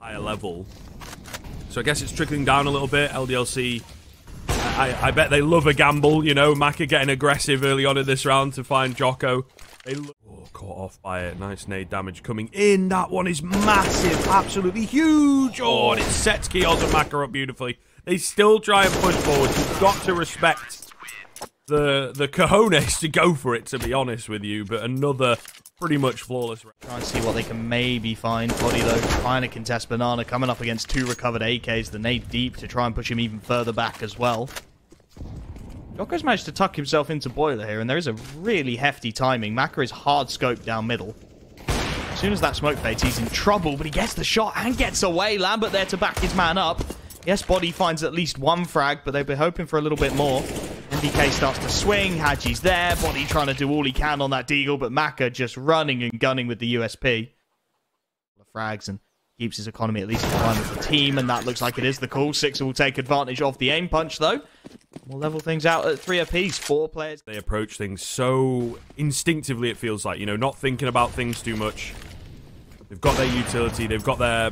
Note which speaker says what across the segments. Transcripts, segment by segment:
Speaker 1: higher level. So I guess it's trickling down a little bit. LDLC, I bet they love a gamble, you know. Maka getting aggressive early on in this round to find Djoko. Oh, caught off by it. Nice nade damage coming in. That one is massive, absolutely huge. Oh, and it sets Keoz and Maka up beautifully. They still try and push forward. You've got to respect the cojones to go for it, to be honest with you. But another pretty much flawless round.
Speaker 2: Try and see what they can maybe find. bodyy, though, trying to contest Banana, coming up against 2 recovered AKs. The nade deep to try and push him even further back as well. Djoko's managed to tuck himself into Boiler here, and there is a really hefty timing. Maka is hard scoped down middle. As soon as that smoke fades, he's in trouble, but he gets the shot and gets away. Lambert there to back his man up. Yes, bodyy finds at least 1 frag, but they've been hoping for a little bit more. MDK starts to swing. hAdji's there. bodyy trying to do all he can on that deagle, but Maka just running and gunning with the USP. Frags and keeps his economy at least in line with the team, and that looks like it is the call. Sixer will take advantage of the aim punch, though. We'll level things out at 3 apiece. 4 players.
Speaker 1: They approach things so instinctively, it feels like, you know, not thinking about things too much. They've got their utility, they've got their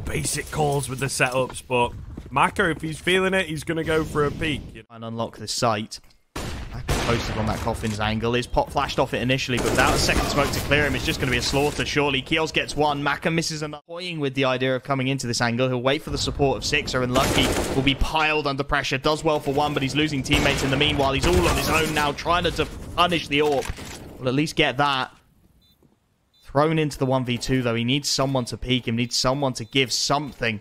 Speaker 1: basic calls with the setups, but Maka, if he's feeling it, he's going to go for a peek.
Speaker 2: And unlock this site. Maka posted on that Coffin's angle. His pot flashed off it initially, but without a second smoke to clear him, it's just going to be a slaughter, surely. Keoz gets 1. Maka misses another. Toying with the idea of coming into this angle. He'll wait for the support of Sixer, and Lucky will be piled under pressure. Does well for 1, but he's losing teammates in the meanwhile. He's all on his own now, trying to punish the AWP. Will at least get that. Thrown into the 1v2, though. He needs someone to peek him. Needs someone to give something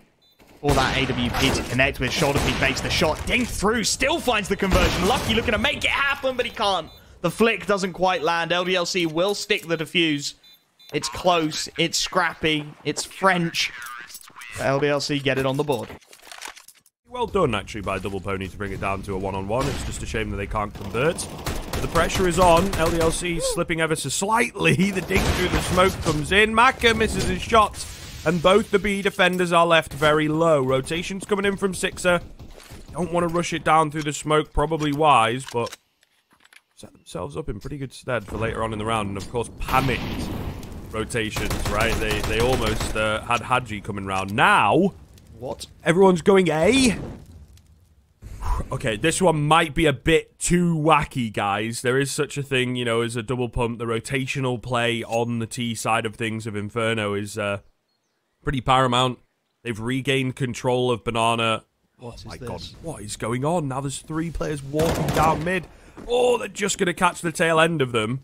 Speaker 2: for that AWP to connect with. Shoulder peek fakes the shot. Ding through. Still finds the conversion. Lucky looking to make it happen, but he can't. The flick doesn't quite land. LDLC will stick the defuse. It's close. It's scrappy. It's French. LDLC get it on the board.
Speaker 1: Well done, actually, by Double Pony to bring it down to a 1-on-1. It's just a shame that they can't convert. The pressure is on. LDLC slipping ever so slightly. The dig through the smoke comes in. Maka misses his shot. And both the B defenders are left very low. Rotation's coming in from Sixer. Don't want to rush it down through the smoke. Probably wise, but set themselves up in pretty good stead for later on in the round. And, of course, panicked rotations, right? They almost had hAdji coming round. Now,
Speaker 2: what?
Speaker 1: Everyone's going A. Okay, this one might be a bit too wacky, guys. There is such a thing, you know, as a double pump. The rotational play on the T side of things of Inferno is pretty paramount. They've regained control of Banana. Oh my god, what is going on? Now there's 3 players walking down mid. Oh, they're just going to catch the tail end of them.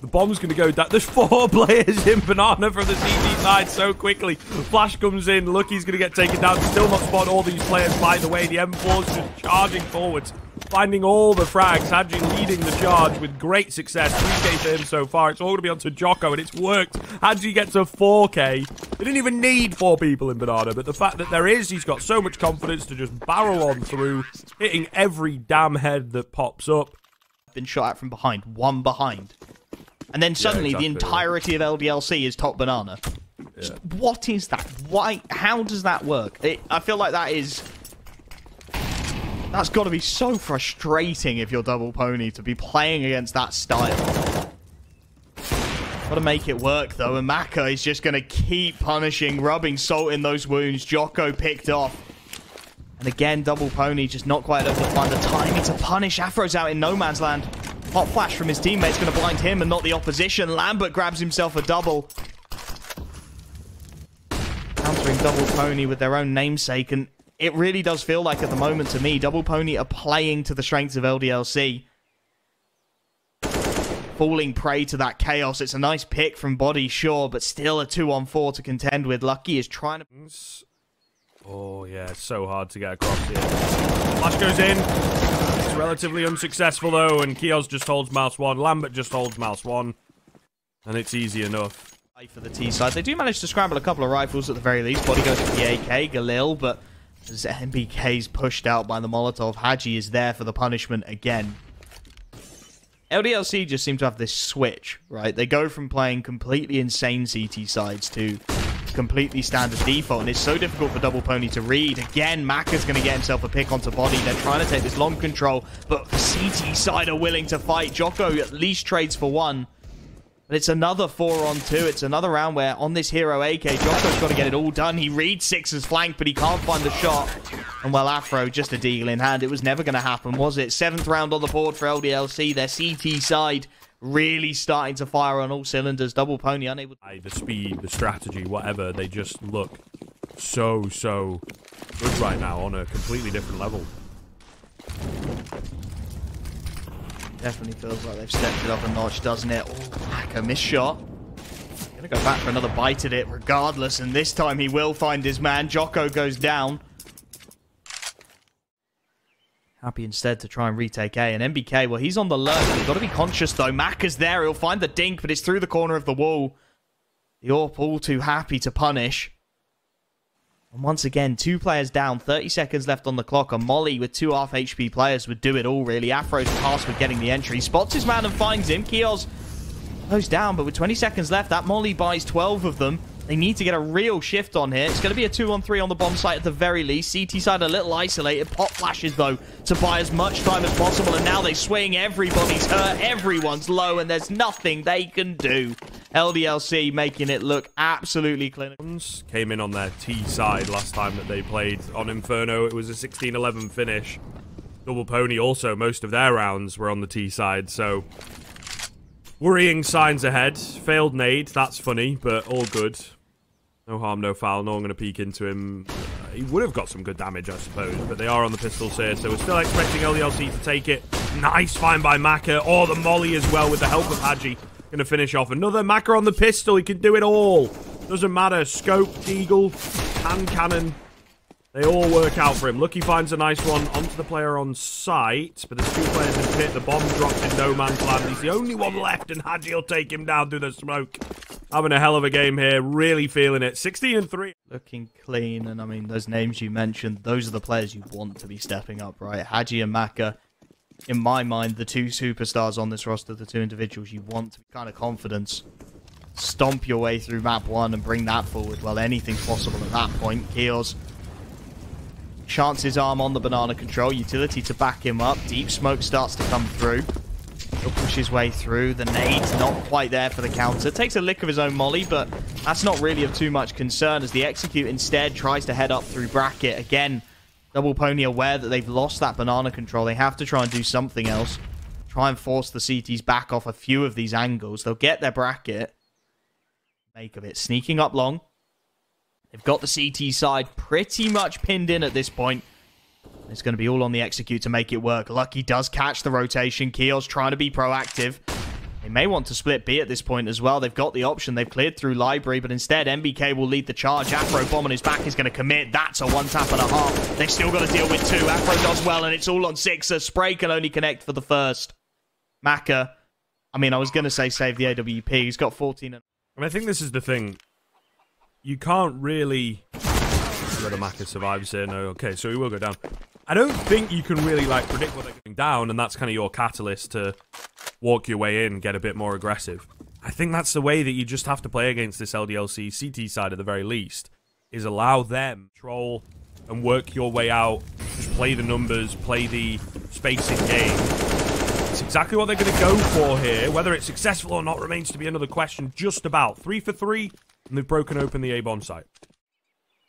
Speaker 1: The bomb's going to go down. There's 4 players in Banana from the CT side so quickly. Flash comes in. Lucky's going to get taken down. Still not spot all these players, by the way. The M4's just charging forwards, finding all the frags. hAdji leading the charge with great success. 3K for him so far. It's all going to be onto Djoko, and it's worked. hAdji gets a 4K. They didn't even need 4 people in Banana, but the fact that there is, he's got so much confidence to just barrel on through, hitting every damn head that pops up.
Speaker 2: Been shot at from behind. 1 behind. And then suddenly the entirety of LDLC is top Banana.
Speaker 1: Yeah.
Speaker 2: What is that? Why? How does that work? I feel like that's got to be so frustrating if you're Double Pony to be playing against that style. Got to make it work though, and Maka is just going to keep punishing, rubbing salt in those wounds. Djoko picked off. And again, Double Pony just not quite able to find the timing to punish. afroo's out in no man's land. Hot flash from his teammates going to blind him and not the opposition. Lambert grabs himself a double. Countering Double Pony with their own namesake. And it really does feel like at the moment to me, Double Pony are playing to the strengths of LDLC. Falling prey to that chaos. It's a nice pick from bodyy, sure, but still a 2-on-4 to contend with. Lucky is trying to...
Speaker 1: Oh, yeah, it's so hard to get across here. Flash goes in. It's relatively unsuccessful, though, and Keoz just holds mouse 1. Lambert just holds mouse 1. And it's easy enough.
Speaker 2: For the T side. They do manage to scramble a couple of rifles at the very least. bodyy goes for the AK, Galil, but as MBK's pushed out by the Molotov, hAdji is there for the punishment again. LDLC just seem to have this switch, right? They go from playing completely insane CT sides to completely standard default, and it's so difficult for Double Pony to read. Again, Maka's going to get himself a pick onto bodyy. They're trying to take this long control, but the CT side are willing to fight. Djoko at least trades for 1. But it's another 4-on-2. It's another round where on this hero AK, Djoko's got to get it all done. He reads Six's flank, but he can't find the shot. And well, afroo, just a deagle in hand. It was never going to happen, was it? 7th round on the board for LDLC. Their CT side really starting to fire on all cylinders. Double Pony unable to...
Speaker 1: The speed, the strategy, whatever, they just look so good right now on a completely different level.
Speaker 2: Definitely feels like they've stepped it up a notch, doesn't it? Oh, Maka, missed shot. Gonna go back for another bite at it regardless, and this time he will find his man. Djoko goes down. Happy instead to try and retake A. And MBK, well, he's on the lurk. You've got to be conscious, though. Maka's there. He'll find the dink, but it's through the corner of the wall. The AWP all too happy to punish. And once again, 2 players down, 30 seconds left on the clock. And Molly with 2 half HP players would do it all, really. afroo's tasked with getting the entry. Spots his man and finds him. Keoz goes down, but with 20 seconds left, that Molly buys 12 of them. They need to get a real shift on here. It's going to be a 2-on-3 on the bomb site at the very least. CT side a little isolated. Pop flashes, though, to buy as much time as possible. And now they swing. Everybody's hurt. Everyone's low, and there's nothing they can do. LDLC making it look absolutely clinical.
Speaker 1: Came in on their T side last time that they played on Inferno. It was a 16-11 finish. Double Pony also, most of their rounds were on the T side, so... worrying signs ahead. Failed nade, that's funny, but all good. No harm, no foul. No one going to peek into him. He would have got some good damage, I suppose, but they are on the pistols here, so we're still expecting LDLC to take it. Nice find by Maka. Oh, the molly as well with the help of hAdji. Going to finish off. Another Maka on the pistol. He can do it all. Doesn't matter. Scope, deagle, hand cannon. They all work out for him. Lucky finds a nice one onto the player on site, but there's 2 players in pit. The bomb drops in no man's land. He's the only one left, and hAdji will take him down through the smoke. Having a hell of a game here. Really feeling it. 16-3.
Speaker 2: Looking clean, and I mean, those names you mentioned, those are the players you want to be stepping up, right? hAdji and Maka, in my mind, the 2 superstars on this roster, the 2 individuals you want to be kind of confidence. Stomp your way through map 1 and bring that forward. Well, anything's possible at that point. Keoz chants his arm on the banana control. Utility to back him up. Deep smoke starts to come through. He'll push his way through. The nade's not quite there for the counter. Takes a lick of his own molly, but that's not really of too much concern as the execute instead tries to head up through bracket. Again, Double Pony aware that they've lost that banana control. They have to try and do something else. Try and force the CTs back off a few of these angles. They'll get their bracket. Make of it. Sneaking up long. They've got the CT side pretty much pinned in at this point. It's going to be all on the execute to make it work. Lucky does catch the rotation. Keoz trying to be proactive. They may want to split B at this point as well. They've got the option. They've cleared through library, but instead MBK will lead the charge. afroo bomb on his back is going to commit. That's a 1-tap-and-a-half. They've still got to deal with 2. afroo does well, and it's all on 6. A spray can only connect for the first. Maka, I mean, I was going to say save the AWP. He's got 14. And
Speaker 1: I think this is the thing. You can't really... Whether Maka survives here, no. Okay, so he will go down. I don't think you can really, like, predict what they're going down, and that's kind of your catalyst to walk your way in, get a bit more aggressive. I think that's the way that you just have to play against this LDLC CT side at the very least, is allow them to control and work your way out. Just play the numbers, play the spacing game. It's exactly what they're going to go for here. Whether it's successful or not remains to be another question. Just about 3 for 3, and they've broken open the A-bomb site.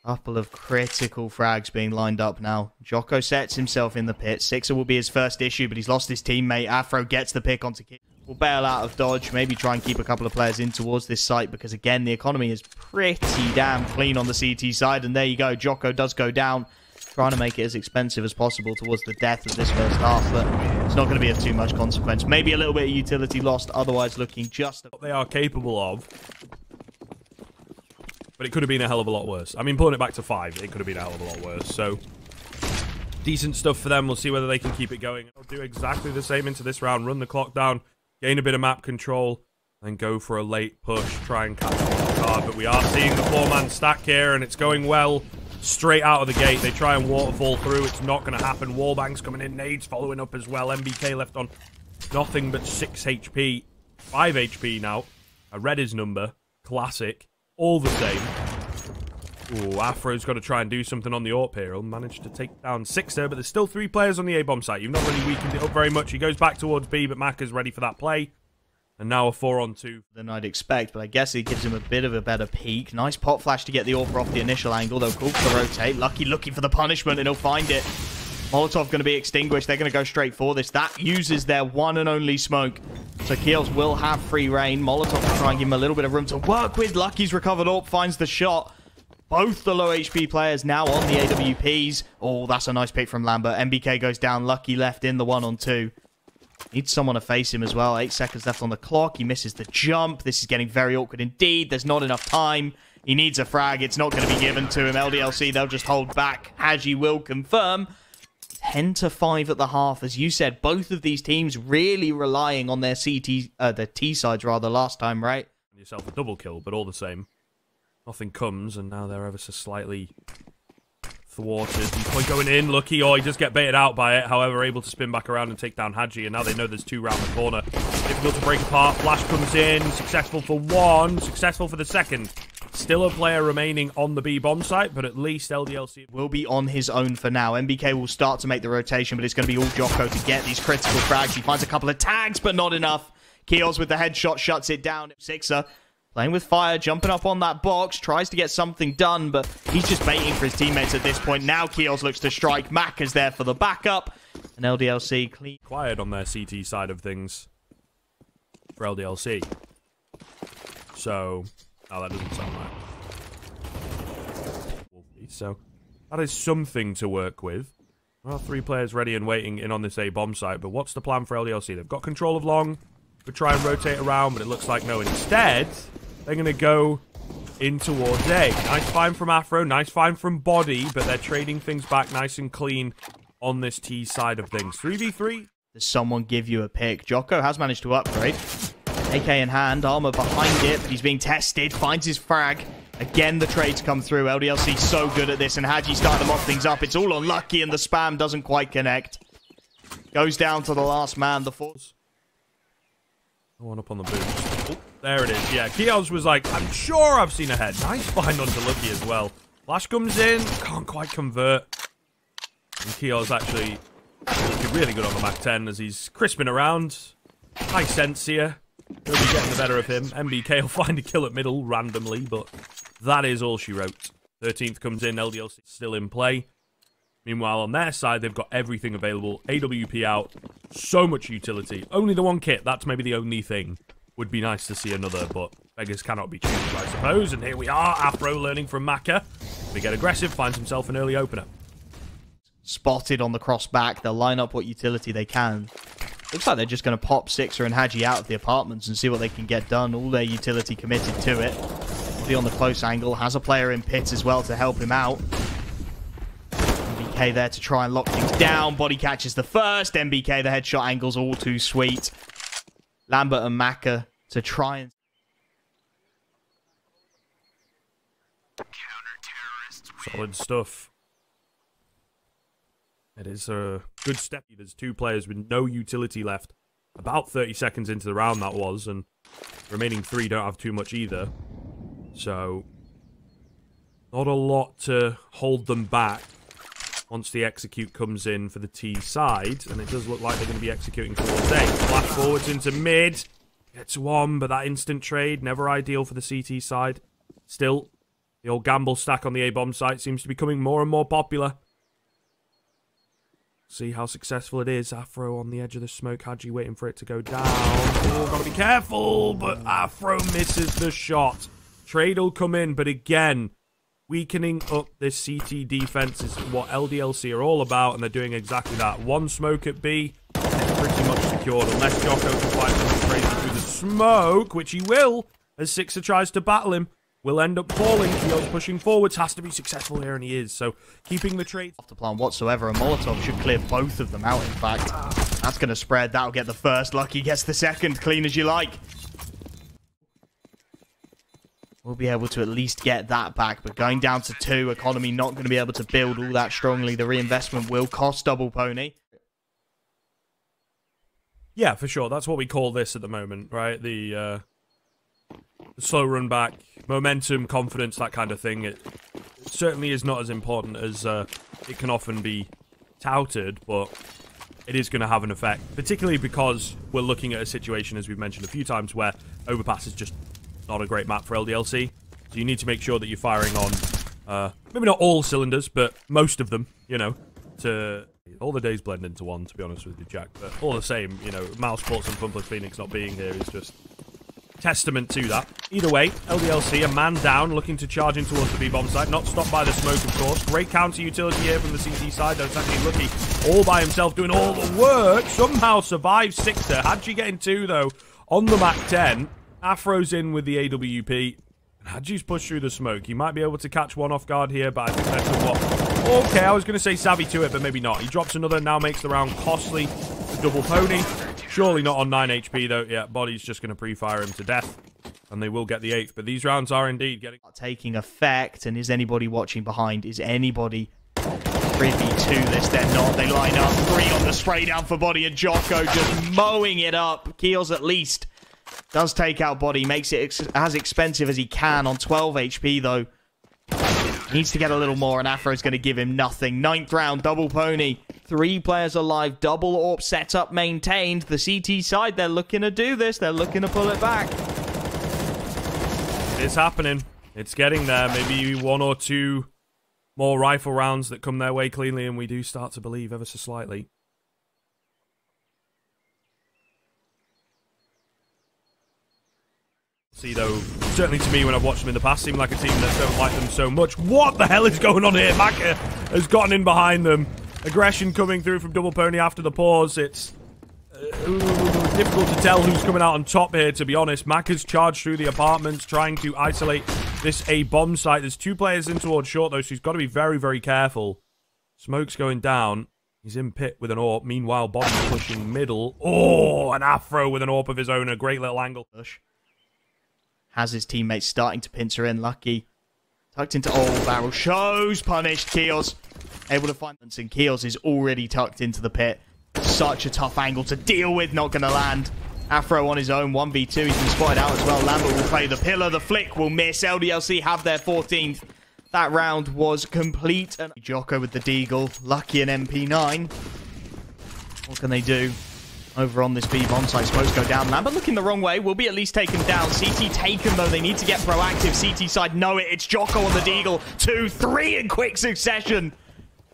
Speaker 2: Couple of critical frags being lined up now. Djoko sets himself in the pit. Sixer will be his first issue, but he's lost his teammate. afroo gets the pick onto Kick. Will bail out of dodge. Maybe try and keep a couple of players in towards this site because, again, the economy is pretty damn clean on the CT side. And there you go. Djoko does go down. Trying to make it as expensive as possible towards the death of this first half, but it's not going to be of too much consequence. Maybe a little bit of utility lost, otherwise looking just...
Speaker 1: What they are capable of... But it could have been a hell of a lot worse. I mean, pulling it back to 5, it could have been a hell of a lot worse. So, decent stuff for them. We'll see whether they can keep it going. They'll do exactly the same into this round. Run the clock down, gain a bit of map control, and go for a late push. Try and catch the card. But we are seeing the 4-man stack here, and it's going well. Straight out of the gate. They try and waterfall through. It's not going to happen. Wallbangs coming in. Nades following up as well. MBK left on nothing but 6 HP. 5 HP now. I read his number. Classic. All the same. Ooh, afroo's got to try and do something on the AWP here. He'll manage to take down 6 there, but there's still 3 players on the A-bomb site. You've not really weakened it up very much. He goes back towards B, but Maka's ready for that play. And now a 4-on-2
Speaker 2: than I'd expect, but I guess it gives him a bit of a better peek. Nice pop flash to get the AWP off the initial angle. They'll call for the rotate. Lucky looking for the punishment, and he'll find it. Molotov going to be extinguished. They're going to go straight for this. That uses their one and only smoke. So Keoz will have free reign. Molotov will try and give him a little bit of room to work with. Lucky's recovered AWP, finds the shot. Both the low HP players now on the AWPs. Oh, that's a nice pick from Lambert. MBK goes down. Lucky left in the 1-on-2. Needs someone to face him as well. 8 seconds left on the clock. He misses the jump. This is getting very awkward indeed. There's not enough time. He needs a frag. It's not going to be given to him. LDLC, they'll just hold back. hAdji will confirm. 10-5 at the half. As you said, both of these teams really relying on their their T sides rather last time, right?
Speaker 1: Yourself a double kill, but all the same, nothing comes, and now they're ever so slightly thwarted. Point going in, Lucky, or he just get baited out by it. However, able to spin back around and take down hAdji, and now they know there's 2 round the corner. Difficult to break apart. Flash comes in, successful for 1, successful for the second. Still a player remaining on the B bomb site, but at least LDLC
Speaker 2: will be on his own for now. MBK will start to make the rotation, but it's going to be all Djoko to get these critical frags. He finds a couple of tags, but not enough. Keoz with the headshot shuts it down. Sixer playing with fire, jumping up on that box, tries to get something done, but he's just baiting for his teammates at this point. Now Keoz looks to strike. Maka's there for the backup, and LDLC clean.
Speaker 1: Quiet on their CT side of things for LDLC. So, oh, that doesn't sound right. So, that is something to work with. Well, 3 players ready and waiting in on this A bomb site, but what's the plan for LDLC? They've got control of long. Could try and rotate around, but it looks like no. Instead, they're going to go in towards A. Nice find from afroo, nice find from bodyy, but they're trading things back nice and clean on this T side of things. 3v3.
Speaker 2: Does someone give you a pick? Djoko has managed to upgrade. AK in hand, armor behind it, but he's being tested, finds his frag. Again, the trades come through. LDLC so good at this, and hAdji starting to mock things up. It's all unlucky, and the spam doesn't quite connect. Goes down to the last man, the force.
Speaker 1: One up on the boost. Oh, there it is. Yeah, Keoz was like, I'm sure I've seen a head. Nice find onto Lucky as well. Flash comes in, can't quite convert. And Keoz actually looking really good on the Mach 10 as he's crisping around. High sense here. He'll be getting the better of him. MBK will find a kill at middle randomly, but that is all she wrote. 13th comes in, LDLC still in play. Meanwhile, on their side, they've got everything available. AWP out. So much utility. Only the 1 kit. That's maybe the only thing. Would be nice to see another, but beggars cannot be choosers, I suppose. And here we are. afroo learning from Maka. We get aggressive. Finds himself an early opener.
Speaker 2: Spotted on the cross back. They'll line up what utility they can. Looks like they're just going to pop Sixer and hAdji out of the apartments and see what they can get done. All their utility committed to it. Will be on the close angle. Has a player in pit as well to help him out. MBK there to try and lock things down. Body catches the first. MBK, the headshot angle's all too sweet. Lambert and Maka to try and...
Speaker 1: Solid stuff. It is a good step. There's 2 players with no utility left. About 30 seconds into the round that was, and remaining 3 don't have too much either. So, not a lot to hold them back once the execute comes in for the T side. And it does look like they're going to be executing towards A. Flash forwards into mid. Gets 1, but that instant trade, never ideal for the CT side. Still, the old gamble stack on the A-bomb site seems to be becoming more and more popular. See how successful it is. afroo on the edge of the smoke. hAdji waiting for it to go down. Oh, gotta be careful. But afroo misses the shot. Trade will come in, but again, weakening up this CT defense is what LDLC are all about, and they're doing exactly that. 1 smoke at B, pretty much secured. Unless Djoko can find something crazy through the smoke, which he will, as Sixer tries to battle him. Will end up falling. Keoz pushing forwards. Has to be successful here, and he is. So, keeping the trade
Speaker 2: off the plan whatsoever. A Molotov should clear both of them out, in fact. That's going to spread. That'll get the first. Lucky gets the second. Clean as you like. We'll be able to at least get that back, but going down to 2, economy not going to be able to build all that strongly. The reinvestment will cost double pony.
Speaker 1: Yeah, for sure. That's what we call this at the moment, right? The slow run back, momentum, confidence, that kind of thing. It certainly is not as important as it can often be touted, but it is going to have an effect, particularly because we're looking at a situation, as we've mentioned a few times, where Overpass is just not a great map for LDLC. So you need to make sure that you're firing on, maybe not all cylinders, but most of them, you know, to... All the days blend into one, to be honest with you, Jack. But all the same, you know, Mouse Sports and Funplus Phoenix not being here is just testament to that. Either way, LDLC, a man down, looking to charge in towards the B-bomb site. Not stopped by the smoke, of course. Great counter utility here from the CT side, though it's actually Lucky all by himself doing all the work. Somehow survives hAdji. hAdji getting 2, though, on the Mach 10. afroo's in with the AWP. hAdji's pushed through the smoke. He might be able to catch one off guard here, but I think that's somewhat... Okay, I was going to say savvy to it, but maybe not. He drops another, now makes the round costly. The double pony. Surely not on 9 HP, though. Yeah, body's just going to pre-fire him to death. And they will get the 8th. But these rounds are indeed getting...
Speaker 2: Taking effect, and is anybody watching behind? Is anybody privy to this? They're not. They line up. 3 on the spray down for bodyy, and Djoko just mowing it up. Keoz at least does take out bodyy. Makes it as expensive as he can on 12 HP, though. Needs to get a little more, and afroo's going to give him nothing. 9th round, double pony. 3 players alive, double AWP setup maintained. The CT side, they're looking to do this. They're looking to pull it back.
Speaker 1: It's happening. It's getting there. Maybe 1 or 2 more rifle rounds that come their way cleanly, and we do start to believe ever so slightly. See, though, certainly to me when I've watched them in the past, seem like a team that don't like them so much. What the hell is going on here? Maka has gotten in behind them. Aggression coming through from double pony after the pause. It's difficult to tell who's coming out on top here, to be honest. Maka's charged through the apartments, trying to isolate this A bomb site. There's 2 players in towards short, though, so he's got to be very, very careful. Smoke's going down. He's in pit with an AWP. Meanwhile, bodyy pushing middle. Oh, an afroo with an AWP of his own. A great little angle.
Speaker 2: Has his teammates starting to pincer in. Lucky. Tucked into all barrel. Shows punished. Keoz able to find... And Keoz is already tucked into the pit. Such a tough angle to deal with. Not going to land. afroo on his own. 1v2. He's been spotted out as well. Lambert will play the pillar. The flick will miss. LDLC have their 14th. That round was complete. And Djoko with the deagle. Lucky an MP9. What can they do? Over on this B bomb site, smokes go down. Lambert looking the wrong way, will be at least taken down. CT taken, though. They need to get proactive. CT side know it. It's Djoko on the deagle. 2, 3 in quick succession.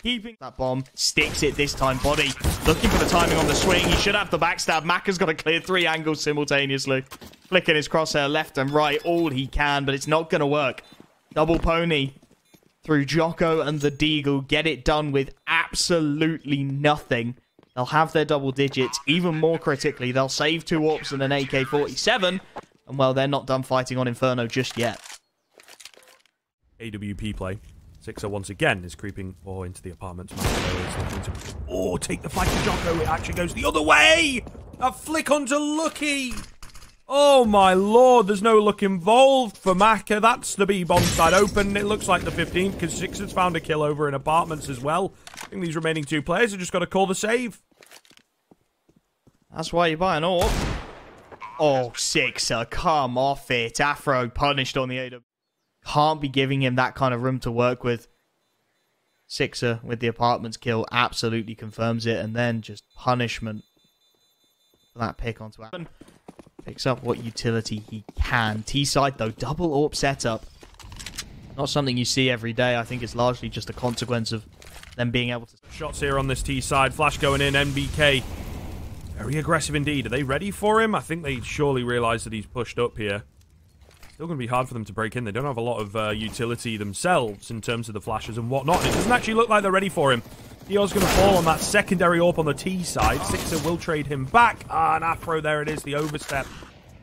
Speaker 2: Keeping that bomb, sticks it this time. bodyy looking for the timing on the swing. He should have the backstab. Maka's got to clear 3 angles simultaneously. Flicking his crosshair left and right all he can, but it's not going to work. Double pony through Djoko and the deagle. Get it done with absolutely nothing. They'll have their double digits. Even more critically, they'll save 2 AWPs and an AK-47. And, well, they're not done fighting on Inferno just yet.
Speaker 1: AWP play. Sixer once again is creeping into the apartments. Oh, take the fight to Djoko. It actually goes the other way. A flick onto Lucky. Oh, my lord. There's no luck involved for Maka. That's the B-bomb side open. It looks like the 15th because Sixer's found a kill over in apartments as well. I think these remaining 2 players have just got to call the save.
Speaker 2: That's why you buy an AWP. Oh, Sixer, come off it. afroo punished on the AW. Can't be giving him that kind of room to work with. Sixer with the apartments kill absolutely confirms it. And then just punishment for that pick onto afroo. Picks up what utility he can. T-side, though, double AWP setup. Not something you see every day. I think it's largely just a consequence of them being able to...
Speaker 1: Shots here on this T-side. Flash going in. NBK. Very aggressive indeed. Are they ready for him? I think they surely realise that he's pushed up here. Still going to be hard for them to break in. They don't have a lot of utility themselves in terms of the flashes and whatnot. And it doesn't actually look like they're ready for him. Keoz going to fall on that secondary AWP on the T side. Sixer will trade him back. And afroo, there it is, the overstep.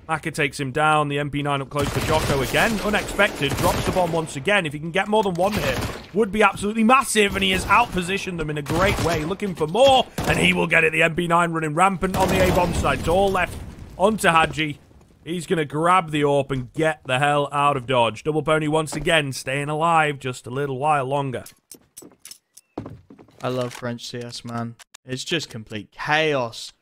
Speaker 1: Maka takes him down. The MP9 up close for Djoko again. Unexpected. Drops the bomb once again. If he can get more than 1 hit, would be absolutely massive. And he has outpositioned them in a great way. Looking for more. And he will get it. The MP9 running rampant on the A-bomb side. It's all left onto hAdji. He's going to grab the AWP and get the hell out of dodge. Double pony once again staying alive just a little while longer.
Speaker 2: I love French CS, man. It's just complete chaos.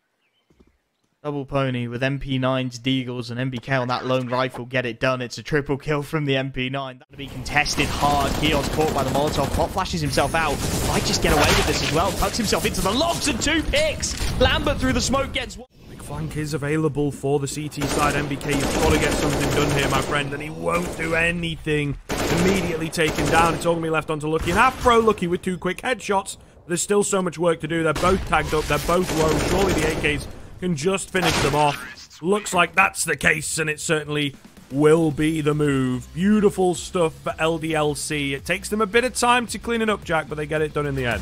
Speaker 2: Double Pony with MP9s, deagles, and MBK on that lone rifle. Get it done. It's a triple kill from the MP9. That'll be contested hard. Keoz caught by the Molotov. Pop flashes himself out. Might just get away with this as well. Tucks himself into the logs and 2 picks. Lambert through the smoke gets one.
Speaker 1: Big flank is available for the CT side. MBK, you've got to get something done here, my friend. And he won't do anything. Immediately taken down. It's all going to be left onto Lucky. And afroo Lucky with 2 quick headshots. There's still so much work to do. They're both tagged up. They're both low. Surely the AKs can just finish them off. Looks like that's the case, and it certainly will be the move. Beautiful stuff for LDLC. It takes them a bit of time to clean it up, Jack, but they get it done in the end.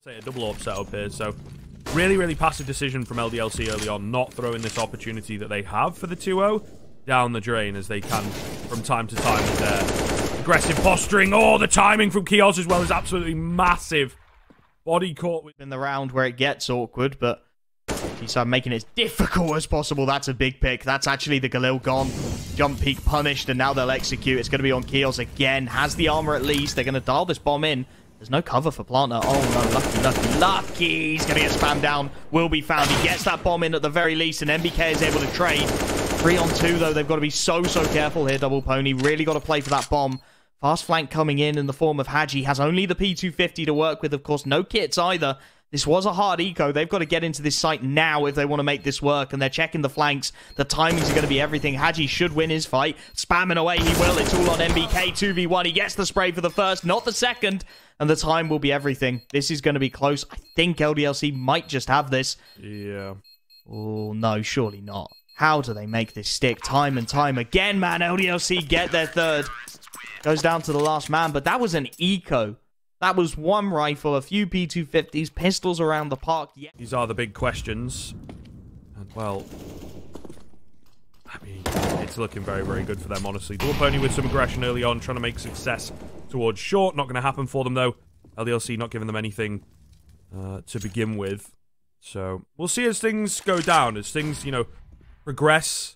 Speaker 1: Say a double AWP setup here, so really, really passive decision from LDLC early on, not throwing this opportunity that they have for the 2-0 down the drain as they can from time to time with their aggressive posturing. Oh, the timing from Keoz as well is absolutely massive. Body caught
Speaker 2: in the round where it gets awkward, but T-side making it as difficult as possible. That's a big pick. That's actually the Galil gone. Jump peek punished, and now they'll execute. It's going to be on Keoz again. Has the armor at least. They're going to dial this bomb in. There's no cover for Planter. Oh no, Lucky. He's going to get spammed down. Will be found. He gets that bomb in at the very least, and MBK is able to trade. 3-on-2 though. They've got to be so careful here, Double Pony. Really got to play for that bomb. Fast flank coming in the form of hAdji. Has only the P250 to work with, of course. No kits either. This was a hard eco. They've got to get into this site now if they want to make this work, and they're checking the flanks. The timings are going to be everything. hAdji should win his fight. Spamming away, he will. It's all on MBK. 2v1. He gets the spray for the first, not the second, and the time will be everything. This is going to be close. I think LDLC might just have this.
Speaker 1: Yeah.
Speaker 2: Oh, no, surely not. How do they make this stick time and time again, man? LDLC get their third. Goes down to the last man, but that was an eco. That was one rifle, a few P250s, pistols around the park. Yeah.
Speaker 1: These are the big questions. And, well, I mean, it's looking very, very good for them, honestly. Double Pony with some aggression early on, trying to make success towards short. Not going to happen for them, though. LDLC not giving them anything to begin with. So, we'll see as things go down, as things, you know, progress.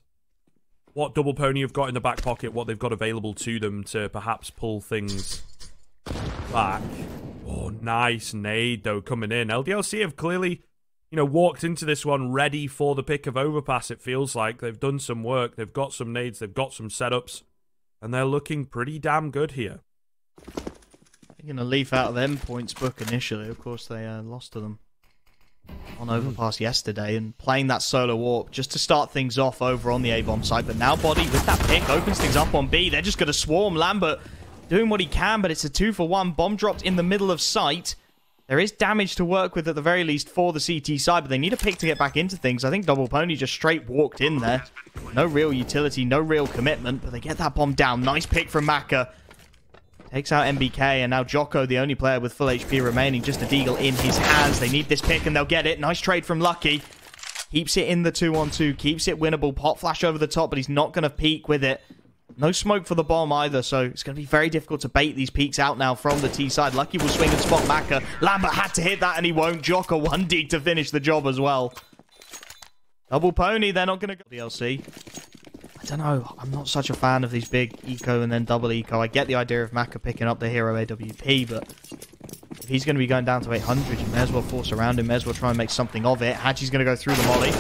Speaker 1: What Double Pony have got in the back pocket, what they've got available to them to perhaps pull things back. Oh, nice nade, though, coming in. LDLC have clearly, you know, walked into this one ready for the pick of overpass, it feels like. They've done some work. They've got some nades. They've got some setups. And they're looking pretty damn good here.
Speaker 2: They're going to leaf out of them points book initially. Of course, they lost to them on overpass yesterday, and playing that solo warp just to start things off over on the A-bomb side. But now bodyy with that pick opens things up on B. They're just going to swarm. Lambert doing what he can, but it's a 2-for-1. Bomb dropped in the middle of sight. There is damage to work with at the very least for the CT side, but they need a pick to get back into things. I think Double Pony just straight walked in there. No real utility, no real commitment, but they get that bomb down. Nice pick from Maka. Takes out MBK, and now Djoko, the only player with full HP remaining, just a deagle in his hands. They need this pick, and they'll get it. Nice trade from Lucky. Keeps it in the 2-on-2, keeps it winnable. Pop flash over the top, but he's not going to peek with it. No smoke for the bomb either, so it's going to be very difficult to bait these peeks out now from the T side. Lucky will swing and spot Maka. Lambert had to hit that, and he won't. Djoko 1 dig to finish the job as well. Double Pony, they're not going to go DLC. I don't know. I'm not such a fan of these big eco and then double eco. I get the idea of Maka picking up the hero AWP, but if he's going to be going down to 800, you may as well force around him. May as well try and make something of it. hAdji's going to go through the molly.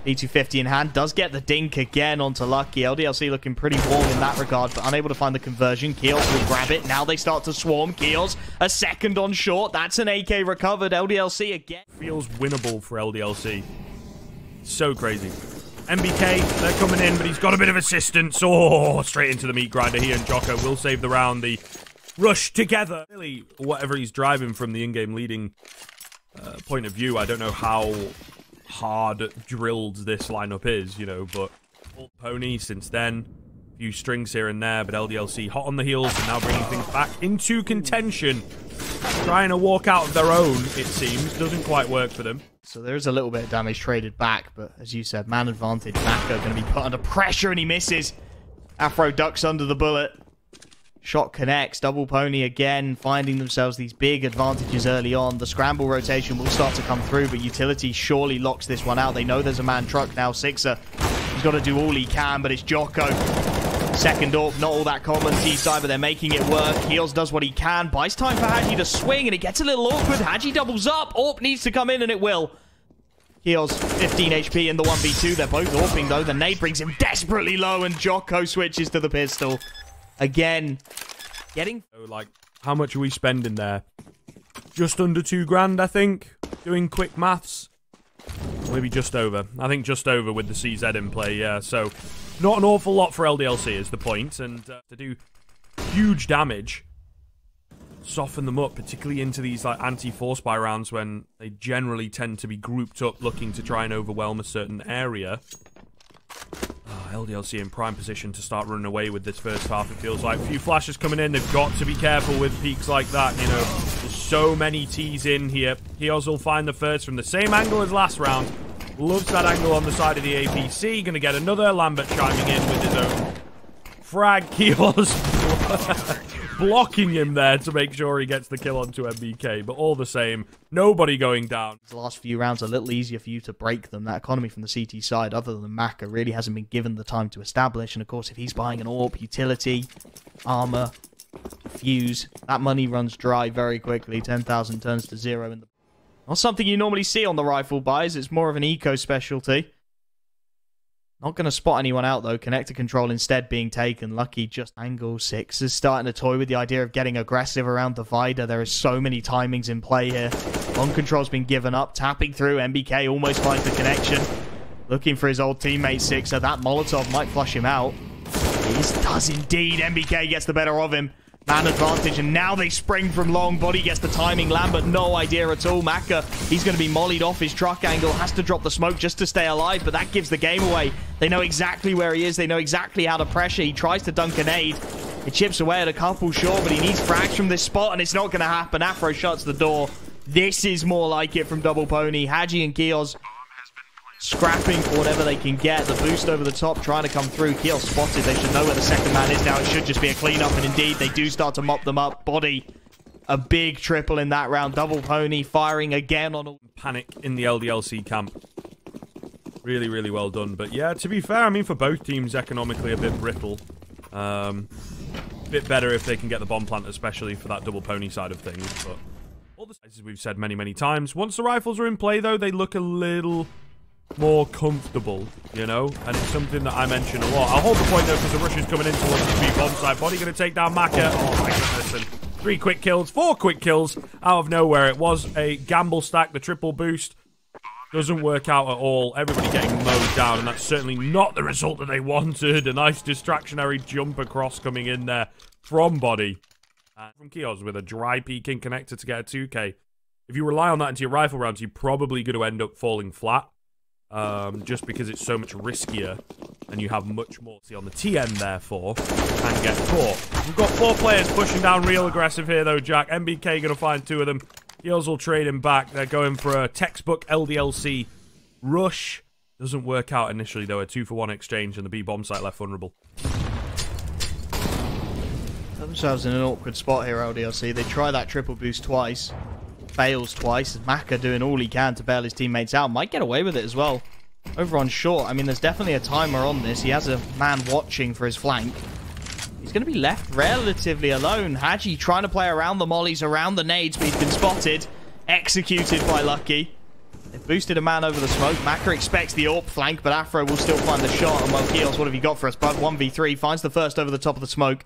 Speaker 2: P250 in hand. Does get the dink again onto Lucky. LDLC looking pretty warm in that regard, but unable to find the conversion. Keoz will grab it. Now they start to swarm. Keoz, a second on short. That's an AK recovered. LDLC again.
Speaker 1: Feels winnable for LDLC. So crazy. MBK, they're coming in, but he's got a bit of assistance. Oh, straight into the meat grinder. He and Djoko will save the round. The rush together. Really, whatever he's driving from the in-game leading point of view, I don't know how hard drilled this lineup is, you know, but Pony since then, a few strings here and there, but LDLC hot on the heels and now bringing things back into contention. Trying to walk out of their own, it seems. Doesn't quite work for them.
Speaker 2: So there is a little bit of damage traded back, but as you said, man advantage. Maka going to be put under pressure, and he misses. afroo ducks under the bullet. Shot connects. Double Pony again finding themselves these big advantages early on. The scramble rotation will start to come through, but utility surely locks this one out. They know there's a man truck now. Sixer, he's got to do all he can, but it's Djoko. Second AWP, not all that common. T-side, but they're making it work. Keoz does what he can. Buys time for hAdji to swing, and it gets a little awkward. hAdji doubles up. AWP needs to come in, and it will. Keoz, 15 HP in the 1v2. They're both AWPing, though. The nade brings him desperately low, and Djoko switches to the pistol. Again, getting...
Speaker 1: So, like, how much are we spending there? Just under 2 grand, I think. Doing quick maths. Maybe just over. I think just over with the CZ in play, yeah. So, not an awful lot for LDLC is the point. And to do huge damage, soften them up, particularly into these like anti-force buy rounds when they generally tend to be grouped up looking to try and overwhelm a certain area. LDLC in prime position to start running away with this first half, it feels like. A few flashes coming in. They've got to be careful with peaks like that, you know. There's so many T's in here. Keoz will find the first from the same angle as last round. Loves that angle on the side of the APC. Going to get another. Lambert chiming in with his own frag. Keoz blocking him there to make sure he gets the kill onto MBK. But all the same, nobody going down.
Speaker 2: The last few rounds are a little easier for you to break them. That economy from the CT side, other than Maka, really hasn't been given the time to establish. And of course, if he's buying an AWP, utility, armor, fuse, that money runs dry very quickly. 10,000 turns to 0 in the... Not something you normally see on the rifle buys. It's more of an eco specialty. Not going to spot anyone out, though. Connector control instead being taken. Lucky just angle 6 is starting to toy with the idea of getting aggressive around the Divider. There are so many timings in play here. Long control's been given up. Tapping through. MBK almost finds the connection. Looking for his old teammate 6. So that Molotov might flush him out. This does indeed. MBK gets the better of him. Man advantage, and now they spring from long. Bodyy gets the timing. Lambert, no idea at all. Maka, he's going to be mollied off his truck angle. Has to drop the smoke just to stay alive, but that gives the game away. They know exactly where he is. They know exactly how to pressure. He tries to dunk a nade. It chips away at a couple, sure, but he needs frags from this spot, and it's not going to happen. afroo shuts the door. This is more like it from Double Pony. hAdji and Keoz scrapping for whatever they can get. The boost over the top trying to come through. Keoz spotted. They should know where the second man is now. It should just be a cleanup, and indeed they do start to mop them up. Bodyy, a big triple in that round. Double Pony firing again on all...
Speaker 1: Panic in the LDLC camp. Really, really well done. But yeah, to be fair, I mean, for both teams, economically a bit brittle. Bit better if they can get the bomb plant, especially for that Double Pony side of things. But all the sizes we've said many, many times. Once the rifles are in play, though, they look a little more comfortable, you know, and it's something that I mention a lot. I'll hold the point though because the rush is coming in towards the B bomb site. Bodyy going to take down Maka. Oh my goodness, and 3 quick kills, 4 quick kills out of nowhere. It was a gamble stack. The triple boost doesn't work out at all. Everybody getting mowed down, and that's certainly not the result that they wanted. A nice distractionary jump across coming in there from Bodyy. From Keoz with a dry peeking connector to get a 2k. If you rely on that into your rifle rounds, you're probably going to end up falling flat. Just because it's so much riskier and you have much more on the TN, therefore, and get caught. We've got 4 players pushing down real aggressive here, though, Jack. MBK going to find 2 of them. Keoz will trade him back. They're going for a textbook LDLC rush. Doesn't work out initially, though. A 2-for-1 exchange, and the B bomb site left vulnerable.
Speaker 2: Put themselves in an awkward spot here, LDLC. They try that triple boost twice. Fails twice. Maka doing all he can to bail his teammates out. Might get away with it as well. Over on short, I mean, there's definitely a timer on this. He has a man watching for his flank. He's going to be left relatively alone. hAdji trying to play around the mollies, around the nades, but he's been spotted. Executed by Lucky. They've boosted a man over the smoke. Maka expects the AWP flank, but afroo will still find the shot. And well, Keoz, what have you got for us, bud? 1v3. Finds the first over the top of the smoke.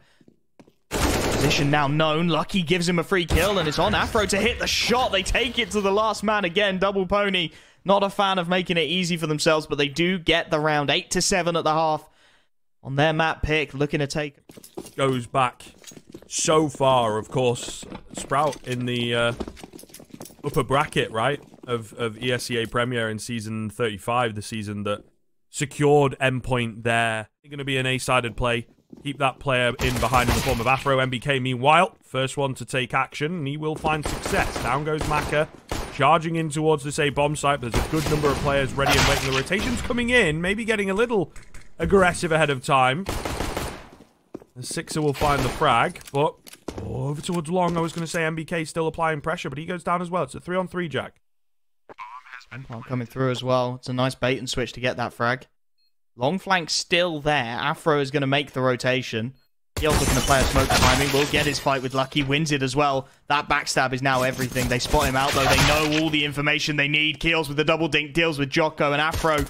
Speaker 2: Position now known. Lucky gives him a free kill, and it's on afroo to hit the shot. They take it to the last man again. Double Pony, not a fan of making it easy for themselves, but they do get the round. 8-7 at the half. On their map pick, looking to take...
Speaker 1: Goes back so far, of course. Sprout in the upper bracket, right, of ESEA Premier in Season 35, the season that secured endpoint there. It's going to be an A-sided play. Keep that player in behind in the form of afroo. MBK, meanwhile, first one to take action, and he will find success. Down goes Maka, charging in towards this A bomb site, but there's a good number of players ready and waiting. The rotation's coming in, maybe getting a little aggressive ahead of time. The Sixer will find the frag, but over towards long. I was going to say MBK still applying pressure, but he goes down as well. It's a 3-on-3, Jack.
Speaker 2: Coming through as well. It's a nice bait and switch to get that frag. Long flank still there. afroo is going to make the rotation. Keoz looking to play a smoke timing. Will get his fight with Lucky. Wins it as well. That backstab is now everything. They spot him out, though. They know all the information they need. Keoz with the double dink. Deals with Djoko and afroo.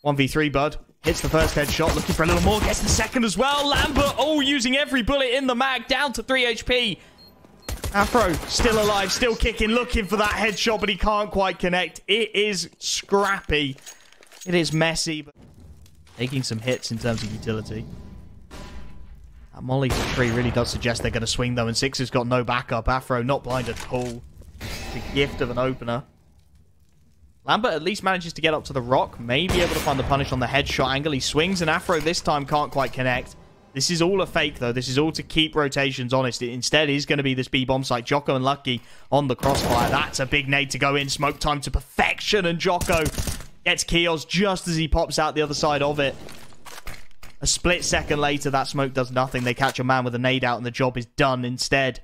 Speaker 2: 1v3, bud. Hits the first headshot. Looking for a little more. Gets the second as well. Lambert, using every bullet in the mag. Down to 3 HP. afroo, still alive. Still kicking. Looking for that headshot, but he can't quite connect. It is scrappy. It is messy, but taking some hits in terms of utility. That molly to 3 really does suggest they're going to swing, though, and 6 has got no backup. afroo not blind at all. The gift of an opener. Lambert at least manages to get up to the rock. May be able to find the punish on the headshot angle. He swings, and afroo this time can't quite connect. This is all a fake, though. This is all to keep rotations honest. It instead is going to be this B-bomb site. Djoko and Lucky on the crossfire. That's a big nade to go in. Smoke time to perfection, and Djoko gets Keoz just as he pops out the other side of it. A split second later, that smoke does nothing. They catch a man with a nade out, and the job is done instead.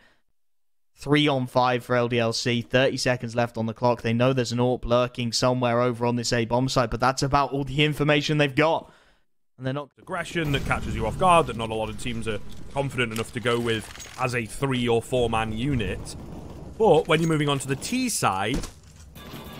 Speaker 2: 3 on 5 for LDLC. 30 seconds left on the clock. They know there's an AWP lurking somewhere over on this A-bomb site, but that's about all the information they've got. And they're not...
Speaker 1: Aggression that catches you off guard, that not a lot of teams are confident enough to go with as a 3 or 4 man unit. But when you're moving on to the T side,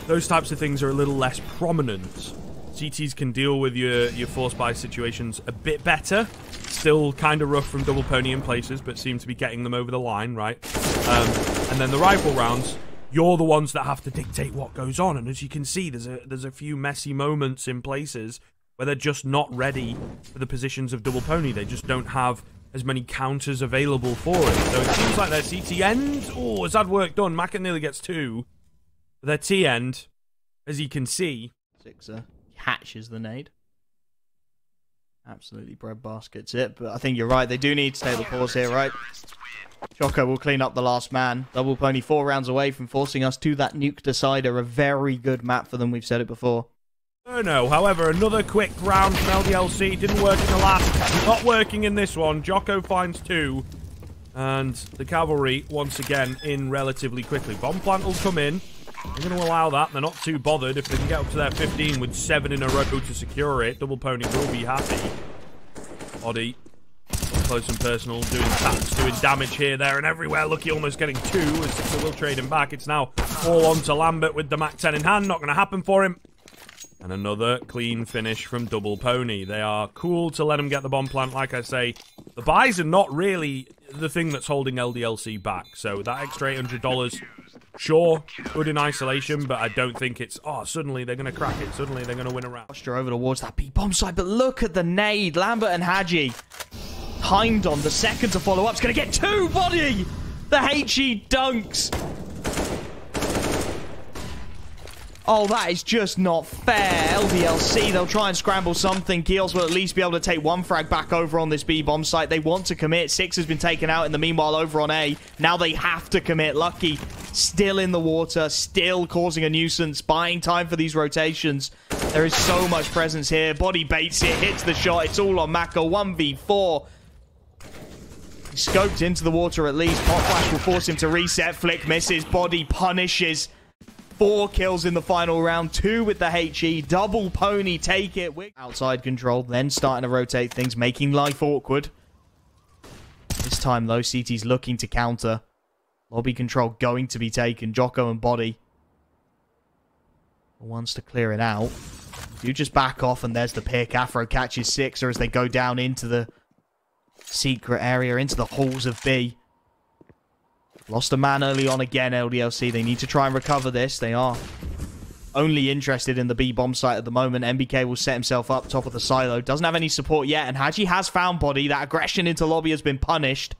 Speaker 1: those types of things are a little less prominent. CTs can deal with your force buy situations a bit better. Still kind of rough from double pony in places, but seem to be getting them over the line, right? And then the rifle rounds, you're the ones that have to dictate what goes on. And as you can see, there's a few messy moments in places where they're just not ready for the positions of double pony. They just don't have as many counters available for it. So it seems like their CT end, has had work done. Maka nearly gets 2. Their T end, as you can see,
Speaker 2: Sixer hatches the nade. Absolutely bread baskets it, but I think you're right. They do need to take the pause here, right? Djoko will clean up the last man. Double pony 4 rounds away from forcing us to that nuke decider. A very good map for them. We've said it before.
Speaker 1: No, however, another quick round from LDLC. Didn't work in the last. Not working in this one. Djoko finds 2. And the cavalry, once again, in relatively quickly. Bomb plant will come in. They're going to allow that. They're not too bothered. If they can get up to their 15 with 7 in a row to secure it, double pony will be happy. Bodyy, close and personal, doing taps, doing damage here, there, and everywhere. Lucky almost getting 2, as Sixer will trade him back. It's now all on to Lambert with the Mac 10 in hand. Not going to happen for him. And another clean finish from double pony. They are cool to let him get the bomb plant. Like I say, the buys are not really the thing that's holding LDLC back. So that extra $800, sure, good in isolation, but I don't think it's, suddenly they're going to crack it. Suddenly they're going to win a round.
Speaker 2: Posture over towards that B-bomb side, but look at the nade. Lambert and hAdji timed on the second to follow up. It's going to get 2, bodyy. The hAdji dunks. Oh, that is just not fair. LDLC, they'll try and scramble something. Keoz will at least be able to take 1 frag back over on this B-bomb site. They want to commit. 6 has been taken out in the meanwhile over on A. Now they have to commit. Lucky still in the water, still causing a nuisance, buying time for these rotations. There is so much presence here. Bodyy baits it, hits the shot. It's all on Maka. 1v4. He scoped into the water at least. Pop flash will force him to reset. Flick misses. Bodyy punishes. 4 kills in the final round, 2 with the hAdji. Double pony take it. Outside control, then starting to rotate things, making life awkward. This time, though, CT's looking to counter. Lobby control going to be taken. Djoko and bodyy. Wants to clear it out. Do just back off, and there's the pick. afroo catches Sixer as they go down into the secret area, into the halls of B. Lost a man early on again, LDLC. They need to try and recover this. They are only interested in the B-bomb site at the moment. MBK will set himself up top of the silo. Doesn't have any support yet, and hAdji has found bodyy. That aggression into lobby has been punished.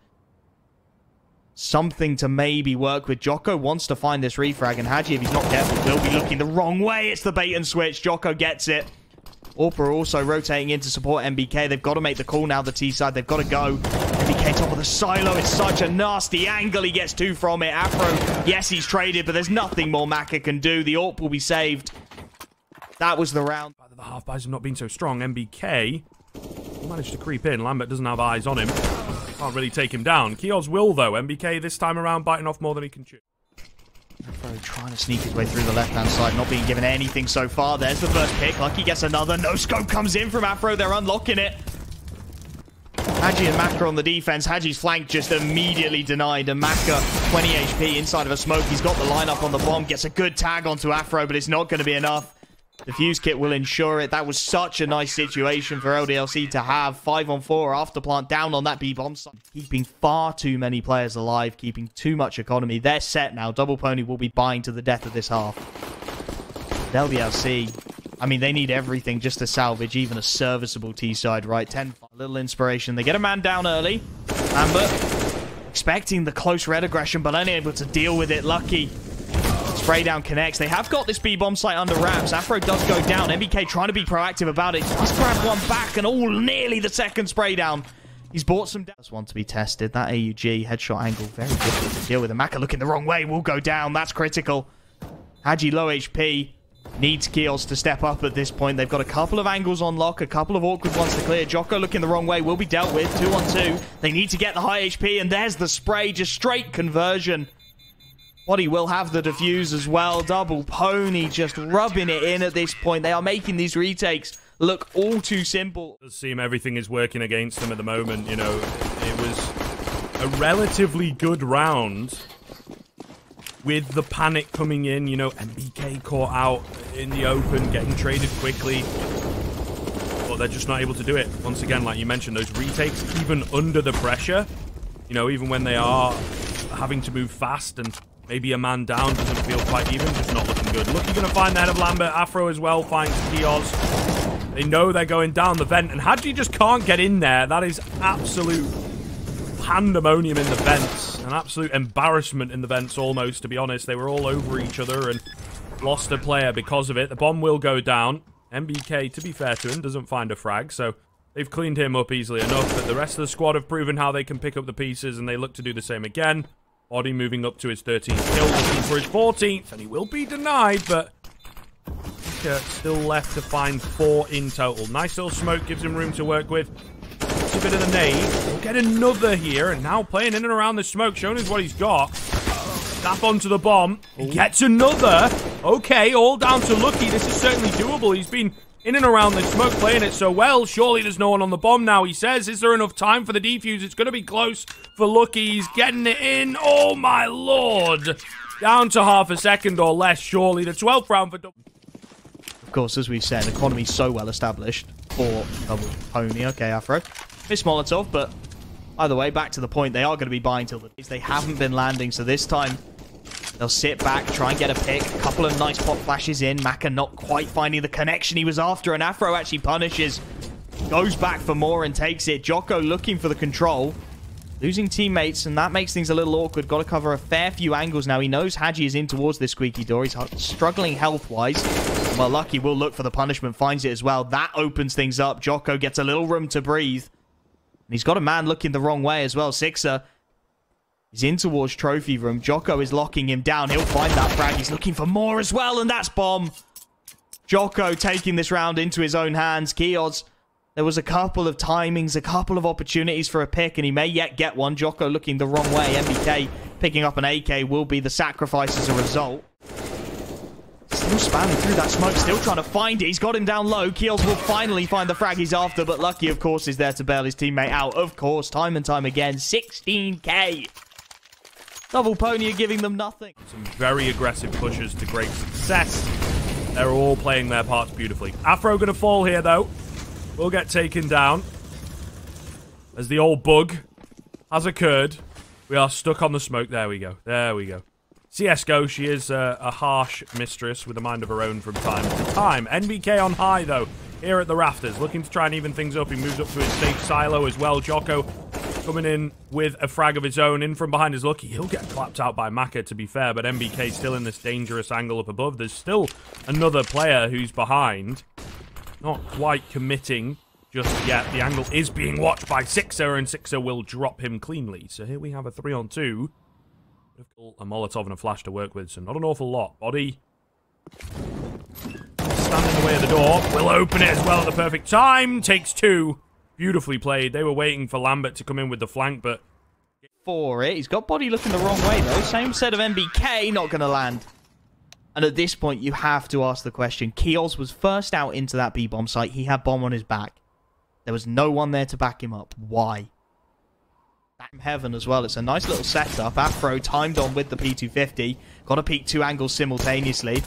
Speaker 2: Something to maybe work with. Djoko wants to find this refrag, and hAdji, if he's not careful, will be looking the wrong way. It's the bait and switch. Djoko gets it. AWP also rotating in to support MBK. They've got to make the call now, the T side. They've got to go. MBK top of the silo. It's such a nasty angle. He gets 2 from it. afroo, yes, he's traded, but there's nothing more Maka can do. The AWP will be saved. That was the round.
Speaker 1: The half buys have not been so strong. MBK managed to creep in. Lambert doesn't have eyes on him. Can't really take him down. Keoz will, though. MBK this time around biting off more than he can chew.
Speaker 2: afroo trying to sneak his way through the left-hand side, not being given anything so far. There's the first pick. Lucky gets another. No scope comes in from afroo. They're unlocking it. hAdji and Maka on the defense. hAdji's flank just immediately denied. And Maka, 20 HP inside of a smoke. He's got the lineup on the bomb. Gets a good tag onto afroo, but it's not going to be enough. The fuse kit will ensure it. That was such a nice situation for LDLC to have. 5-on-4 after plant down on that B-bomb site. Keeping far too many players alive. Keeping too much economy. They're set now. Double Pony will be buying to the death of this half. LDLC... I mean, they need everything just to salvage even a serviceable T-side, right? 10, a little inspiration. They get a man down early. Lambert expecting the close red aggression, but unable to deal with it. Lucky. Spray down connects. They have got this B-bomb site under wraps. afroo does go down. MBK trying to be proactive about it. Just grab one back and nearly the second spray down. He's bought some... Just one to be tested. That AUG headshot angle, very difficult to deal with. And Maka looking the wrong way will go down. That's critical. hAdji low HP. Needs Keoz to step up at this point. They've got a couple of angles on lock, a couple of awkward ones to clear. Djoko looking the wrong way, will be dealt with. 2-on-2. They need to get the high HP, and there's the spray. Just straight conversion. bodyy will have the defuse as well. Double Pony just rubbing it in at this point. They are making these retakes look all too simple.
Speaker 1: It does seem everything is working against them at the moment. You know, it was a relatively good round. With the panic coming in, you know, MBK caught out in the open, getting traded quickly. But they're just not able to do it. Once again, like you mentioned, those retakes, even under the pressure, you know, even when they are having to move fast and maybe a man down doesn't feel quite even, just not looking good. Lucky going to find the head of Lambert. afroo as well finds Keoz. They know they're going down the vent, and hAdji just can't get in there. That is absolute pandemonium in the vents. An absolute embarrassment in the vents, almost, to be honest. They were all over each other and lost a player because of it. The bomb will go down. MBK, to be fair to him, doesn't find a frag, so they've cleaned him up easily enough. But the rest of the squad have proven how they can pick up the pieces, and they look to do the same again. bodyy moving up to his 13th kill, looking for his 14th, and he will be denied, but still left to find 4 in total. Nice little smoke, gives him room to work with. A bit of the nade. We'll get another here, and now playing in and around the smoke, showing us what he's got. Snap onto the bomb. He gets another. Okay, all down to Lucky. This is certainly doable. He's been in and around the smoke, playing it so well. Surely there's no one on the bomb now, he says. Is there enough time for the defuse? It's going to be close for Lucky. He's getting it in. Oh, my Lord. Down to half a second or less, surely. The 12th round for...
Speaker 2: Of course, as we said, economy so well established for Double Pony. Okay, afroo. Miss Molotov, but either way, back to the point, they are going to be buying till they haven't been landing, so this time they'll sit back, try and get a pick. A couple of nice pop flashes in. Maka not quite finding the connection he was after, and afroo actually punishes. Goes back for more and takes it. Djoko looking for the control. Losing teammates, and that makes things a little awkward. Got to cover a fair few angles now. He knows hAdji is in towards this squeaky door. He's struggling health-wise. Well, Lucky will look for the punishment, finds it as well. That opens things up. Djoko gets a little room to breathe. And he's got a man looking the wrong way as well. Sixer is in towards trophy room. Djoko is locking him down. He'll find that frag. He's looking for more as well, and that's bomb. Djoko taking this round into his own hands. Keoz, there was a couple of timings, a couple of opportunities for a pick, and he may yet get one. Djoko looking the wrong way. MBK picking up an AK will be the sacrifice as a result. Still spamming through that smoke, still trying to find it. He's got him down low. Keoz will finally find the frag he's after, but Lucky, of course, is there to bail his teammate out. Of course, time and time again. 16k. Double Pony are giving them nothing.
Speaker 1: Some very aggressive pushes to great success. They're all playing their parts beautifully. afroo going to fall here, though. Will get taken down. As the old bug has occurred. We are stuck on the smoke. There we go. There we go. CSGO, she is a harsh mistress with a mind of her own from time to time. NBK on high, though, here at the rafters. Looking to try and even things up. He moves up to his safe silo as well. Djoko coming in with a frag of his own. In from behind is Lucky. He'll get clapped out by Maka, to be fair, but MBK still in this dangerous angle up above. There's still another player who's behind. Not quite committing just yet. The angle is being watched by Sixer, and Sixer will drop him cleanly. So here we have a 3-on-2. A Molotov and a flash to work with, so not an awful lot. bodyy standing in the way of the door. Will open it as well at the perfect time. Takes 2. Beautifully played. They were waiting for Lambert to come in with the flank, but...
Speaker 2: For it. He's got bodyy looking the wrong way, though. Same set of MBK, not going to land. And at this point, you have to ask the question. Keoz was first out into that B-bomb site. He had bomb on his back. There was no one there to back him up. Why? From heaven as well. It's a nice little setup. afroo timed on with the P250. Got to peek 2 angles simultaneously.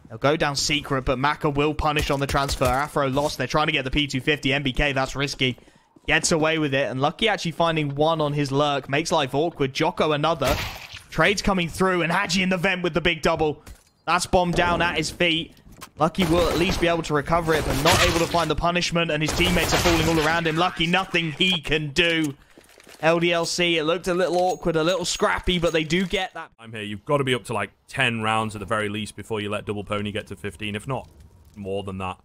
Speaker 2: They'll go down secret, but Maka will punish on the transfer. afroo lost. They're trying to get the P250. MBK, that's risky. Gets away with it. And Lucky actually finding one on his lurk. Makes life awkward. Djoko another. Trades coming through. And hAdji in the vent with the big double. That's bombed down at his feet. Lucky will at least be able to recover it, but not able to find the punishment. And his teammates are falling all around him. Lucky, nothing he can do. LDLC, it looked a little awkward, a little scrappy, but they do get that.
Speaker 1: I'm here. You've got to be up to like 10 rounds at the very least before you let Double Pony get to 15, if not more than that.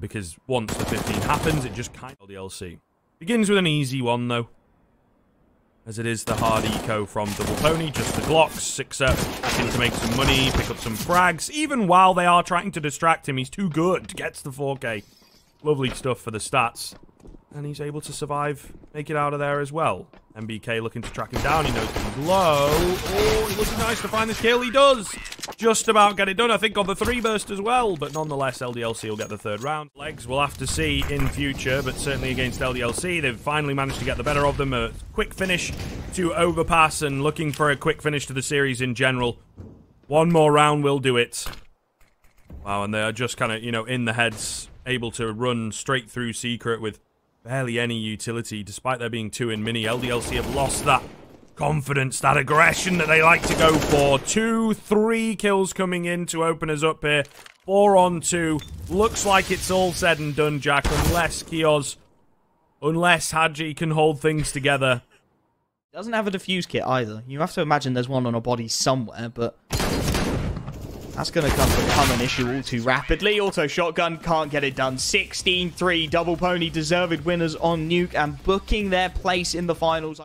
Speaker 1: Because once the 15 happens, it just kind of LDLC. Begins with an easy one, though. As it is the hard eco from Double Pony, just the Glocks, 6-up, looking to make some money, pick up some frags. Even while they are trying to distract him, he's too good. Gets the 4K. Lovely stuff for the stats. And he's able to survive, make it out of there as well. MBK looking to track him down. He knows he's low. Oh, it looks nice to find this kill. He does just about get it done. I think on the 3-burst as well. But nonetheless, LDLC will get the 3rd round. Legs we'll have to see in future. But certainly against LDLC, they've finally managed to get the better of them. A quick finish to overpass and looking for a quick finish to the series in general. One more round will do it. Wow, and they are just kind of, you know, in the heads. Able to run straight through secret with barely any utility, despite there being 2 in mini. LDLC have lost that confidence, that aggression that they like to go for. 2-3 kills coming in to open us up here. 4 on 2. Looks like it's all said and done, Jack, unless Keoz, unless hAdji can hold things together.
Speaker 2: Doesn't have a defuse kit either. You have to imagine there's one on a body somewhere, but that's going to become an issue all too rapidly. Auto shotgun can't get it done. 16-3. Double Pony deserved winners on Nuke and booking their place in the finals.